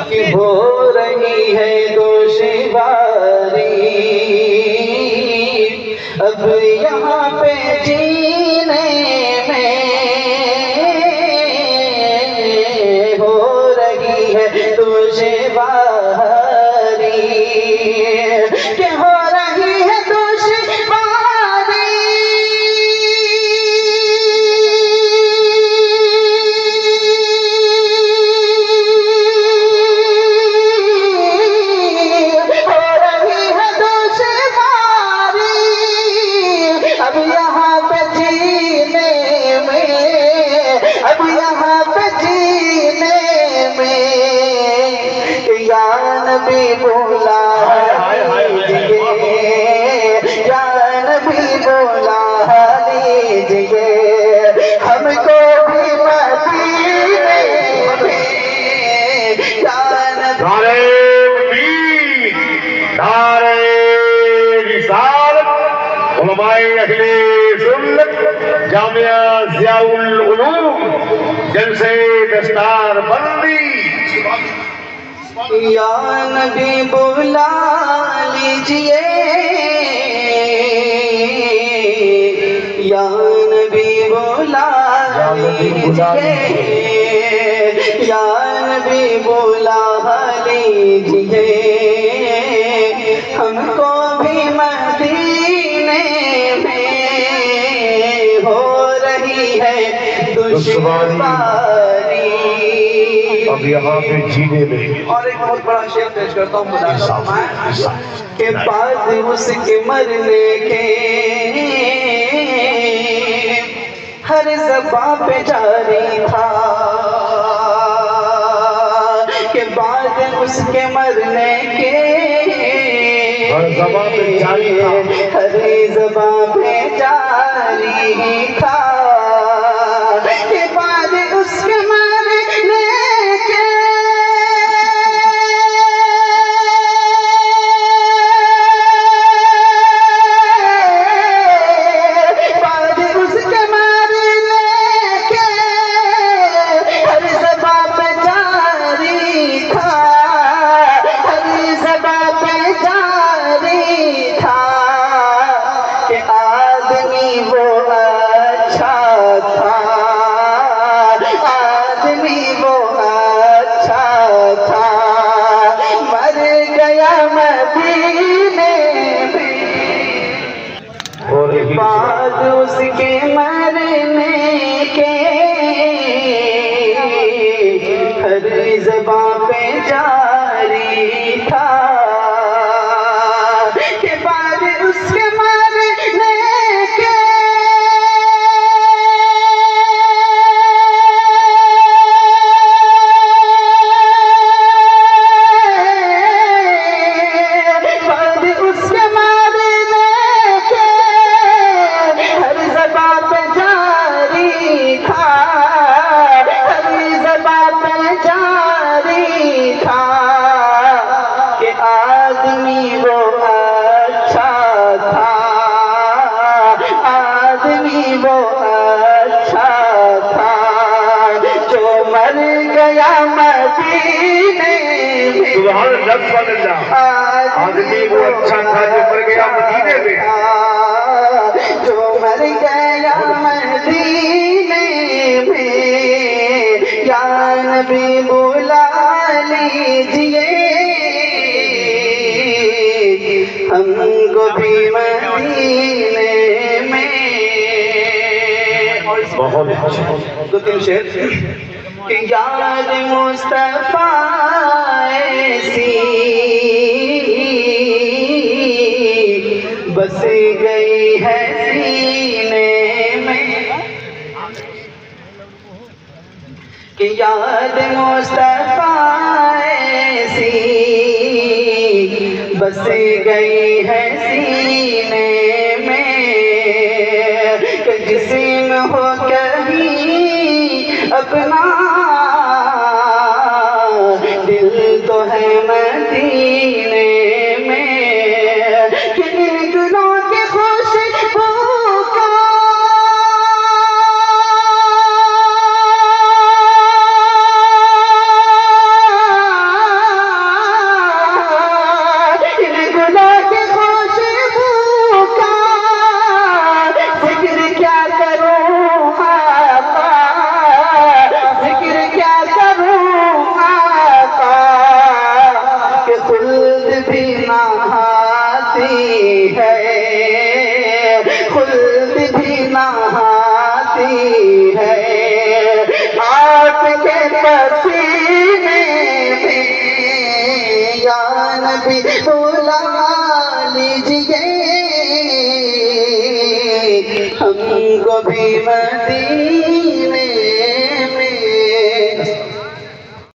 कि हो रही है दुश्वारी, अब यहाँ पे जीने में हो रही है दुश्वारी, कि हो रही है दुश्वारी, हो रही है दुश्वारी, अब यहाँ पे जीने में, अब यहाँ पे जीने में, या नबी बोला लीजिए, या नबी बोला लीजिए, हमको भी मदीने में, या नबी उलमाए अहले सुन्नत जामिया ज़ियाउल उलूम जलसे दस्तार बंदी। या नबी बुला लीजिए, या नबी बुला लीजिए, या नबी बुला लीजिए, हमको भी मदीने में हो रही है दुश्वारी, अब यहाँ पे जीने में। और एक बहुत बड़ा शेर पेश करता हूँ के बाद उसके मरने के हर ज़बां पे जारी था, के बाद उसके मरने के हर ज़बां पे जारी था, हर ज़बां पे जारी था, के बाद उसके मरने के बाद उसके मरने के हर ज़बां पे जारी था, हर ज़बां पे जारी था, कि आदमी वो अच्छा था, आदमी वो अच्छा था, मर गया मदीने में, और बाद उसके मरने के हर ज़बां पे जारी था, के बाद उसके मरने के बाद उसके मरने के हर ज़बां पे जारी था, हर ज़बां पे जारी था, कि आदमी वो अच्छा था, आदमी वो अच्छा था, जो मर गया मदीने में, सुभान अल्लाह, आदमी वो अच्छा था जो मर गया मदीने में, जो मर गया मदीने में, या नबी बुला लीजिए, हमको भी मदीने में। और बहुत अच्छा। दो तीन शेर कि याद मुस्तफा ऐसी बस गई है सीने में, कि याद मुस्तफा ऐसी बस गई है सीने में, कि जिस्म हो कहीं अपना दिल तो है मदीने में, कि इन दिलों की खुशबू का खुल्द भी नहाती है, आपके पसीने में या नबी बुला लीजिए हमको भी मदीना